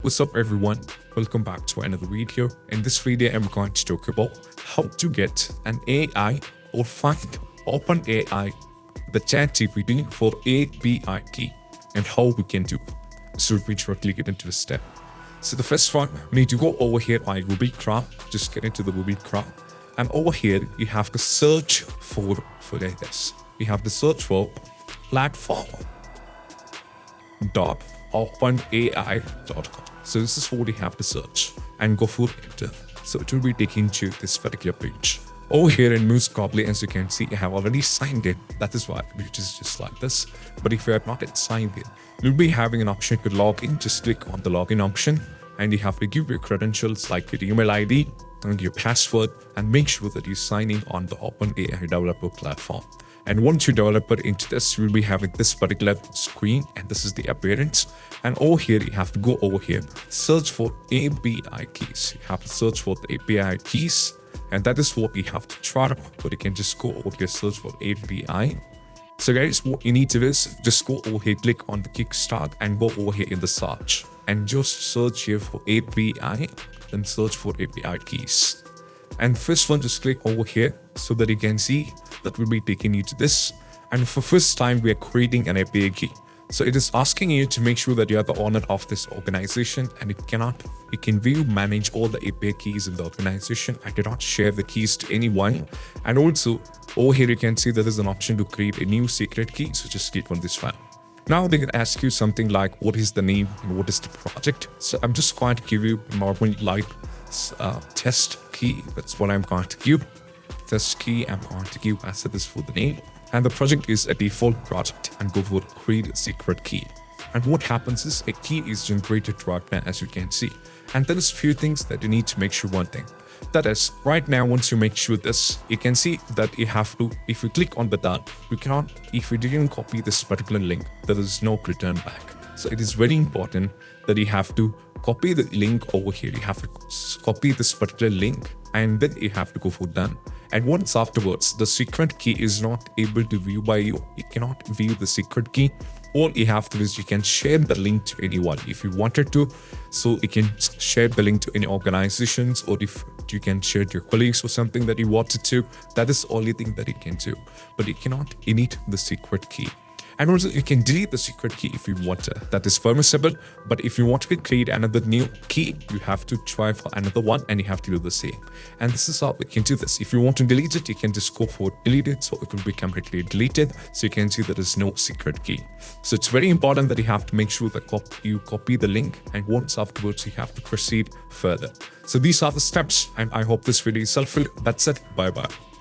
What's up everyone, welcome back to another video. In this video I'm going to talk about how to get an AI or find OpenAI, the ChatGPT for API key and how we can do it. So we directly get into the step. So the first one, we need to go over here on Ruby crawl, just get into the Ruby crawl, and over here you have to search for this. You have to search for platform.openai.com. So this is what you have to search and go for enter. So it will be taking to this particular page. Over here in Moose Cobbly, as you can see, I have already signed in. That is why it is just like this. But if you have not yet signed in, you'll be having an option to log in. Just click on the login option and you have to give your credentials like your email ID and your password and make sure that you sign in on the OpenAI developer platform. And once you develop it into this, you will be having this particular screen and this is the appearance. And over here, you have to go over here, search for API keys. You have to search for the API keys. And that is what you have to try, but you can just go over here, search for API. So guys, what you need to do is just go over here, click on the kickstart and go over here in the search and just search here for API, then search for API keys. And first one, just click over here so that you can see that will be taking you to this. And for first time, we are creating an API key. So it is asking you to make sure that you are the owner of this organization and you can view, manage all the API keys in the organization. I cannot share the keys to anyone. And also over here, you can see there is an option to create a new secret key. So just click on this one. Now they can ask you something like, what is the name and what is the project? So I'm just going to give you a normal like test key. That's what I'm going to give. Test key I'm going to give as it is for the name. And the project is a default project and go for create a secret key. And what happens is a key is generated right now, as you can see. And there is few things that you need to make sure one thing. That is, right now, once you make sure this, you can see that you have to, if you click on the done, you cannot, if you didn't copy this particular link, there is no return back. So it is very important that you have to copy the link over here. You have to copy this particular link and then you have to go for done. And once afterwards, the secret key is not able to view by you. You cannot view the secret key. All you have to do is you can share the link to anyone if you wanted to. So you can share the link to any organizations, or if you can share to your colleagues or something that you wanted to. That is the only thing that you can do. But you cannot init the secret key. And also you can delete the secret key if you want to. That is permissible. But if you want to create another new key, you have to try for another one and you have to do the same. And this is how we can do this. If you want to delete it, you can just go for delete it. So it will be completely deleted. So you can see there is no secret key. So it's very important that you have to make sure that you copy the link. And once afterwards, you have to proceed further. So these are the steps. And I hope this video is helpful. That's it. Bye-bye.